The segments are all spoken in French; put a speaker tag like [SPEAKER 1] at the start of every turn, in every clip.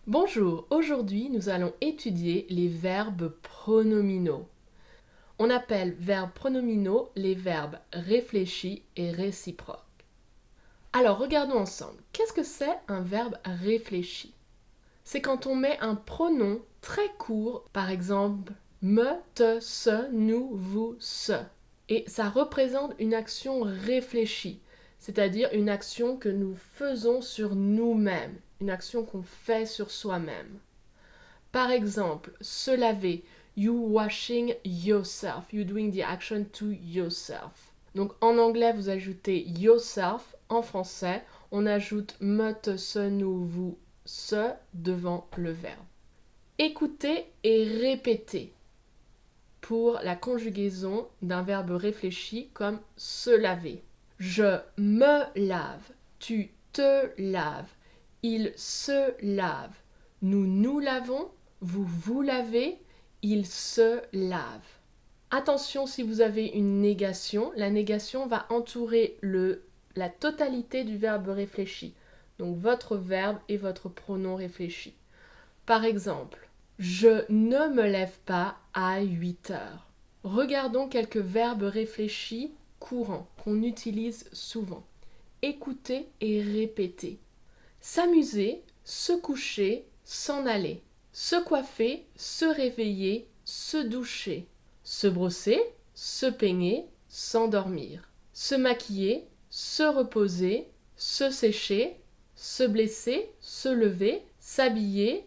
[SPEAKER 1] Bonjour, aujourd'hui nous allons étudier les verbes pronominaux. On appelle verbes pronominaux les verbes réfléchis et réciproques. Alors regardons ensemble, qu'est-ce que c'est un verbe réfléchi? C'est quand on met un pronom très court, par exemple me, te, ce, nous, vous, ce. Et ça représente une action réfléchie, c'est-à-dire une action que nous faisons sur nous-mêmes, une action qu'on fait sur soi-même. Par exemple, se laver, you washing yourself, you doing the action to yourself. Donc en anglais, vous ajoutez yourself, en français, on ajoute me, te, ce, nous, vous, ce devant le verbe. Écoutez et répétez pour la conjugaison d'un verbe réfléchi comme se laver. Je me lave, tu te laves, il se lave, nous nous lavons, vous vous lavez, il se lave. Attention si vous avez une négation, la négation va entourer la totalité du verbe réfléchi. Donc votre verbe et votre pronom réfléchi. Par exemple, je ne me lève pas à 8 heures. Regardons quelques verbes réfléchis courants qu'on utilise souvent. Écouter et répéter. S'amuser, se coucher, s'en aller. Se coiffer, se réveiller, se doucher. Se brosser, se peigner, s'endormir. Se maquiller, se reposer, se sécher, se blesser, se lever, s'habiller,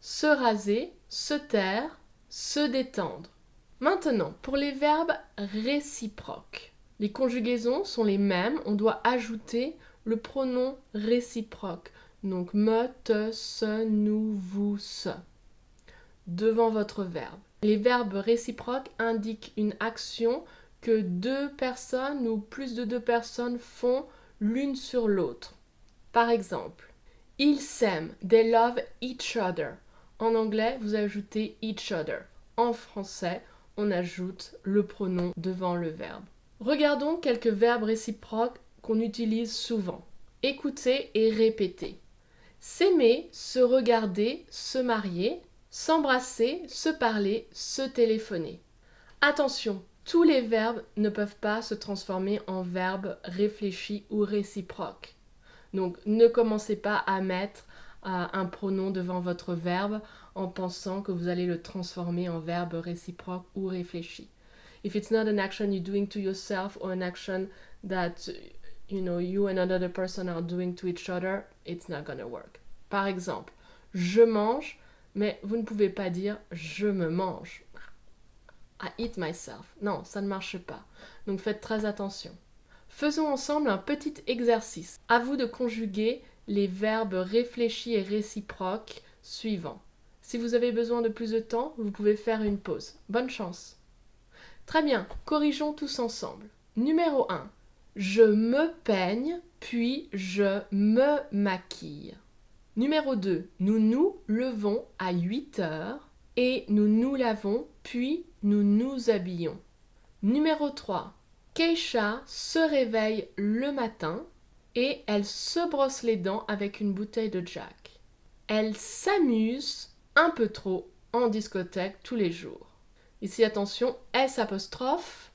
[SPEAKER 1] se raser, se taire, se détendre. Maintenant, pour les verbes réciproques. Les conjugaisons sont les mêmes, on doit ajouter le pronom réciproque. Donc me, te, ce, nous, vous, ce. Devant votre verbe. Les verbes réciproques indiquent une action que deux personnes ou plus de deux personnes font l'une sur l'autre. Par exemple, ils s'aiment, they love each other. En anglais, vous ajoutez each other. En français, on ajoute le pronom devant le verbe. Regardons quelques verbes réciproques qu'on utilise souvent. Écouter et répéter. S'aimer, se regarder, se marier, s'embrasser, se parler, se téléphoner. Attention, tous les verbes ne peuvent pas se transformer en verbes réfléchis ou réciproques. Donc ne commencez pas à mettre un pronom devant votre verbe en pensant que vous allez le transformer en verbe réciproque ou réfléchi. If it's not an action you're doing to yourself or an action that you and another person are doing to each other, it's not gonna work. Par exemple, je mange, mais vous ne pouvez pas dire je me mange. I eat myself. Non, ça ne marche pas. Donc faites très attention. Faisons ensemble un petit exercice. À vous de conjuguer les verbes réfléchis et réciproques suivants. Si vous avez besoin de plus de temps, vous pouvez faire une pause. Bonne chance. Très bien, corrigeons tous ensemble. Numéro 1. Je me peigne, puis je me maquille. Numéro 2. Nous nous levons à 8 heures et nous nous lavons, puis nous nous habillons. Numéro 3. Keisha se réveille le matin et elle se brosse les dents avec une bouteille de Jack. Elle s'amuse un peu trop en discothèque tous les jours. Ici, attention, S apostrophe,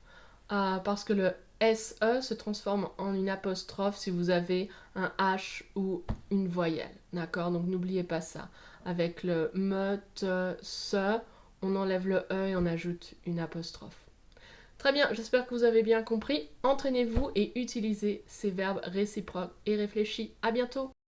[SPEAKER 1] parce que le SE se transforme en une apostrophe si vous avez un H ou une voyelle. D'accord? Donc n'oubliez pas ça. Avec le me, te, ce, on enlève le E et on ajoute une apostrophe. Très bien, j'espère que vous avez bien compris. Entraînez-vous et utilisez ces verbes réciproques et réfléchis. À bientôt!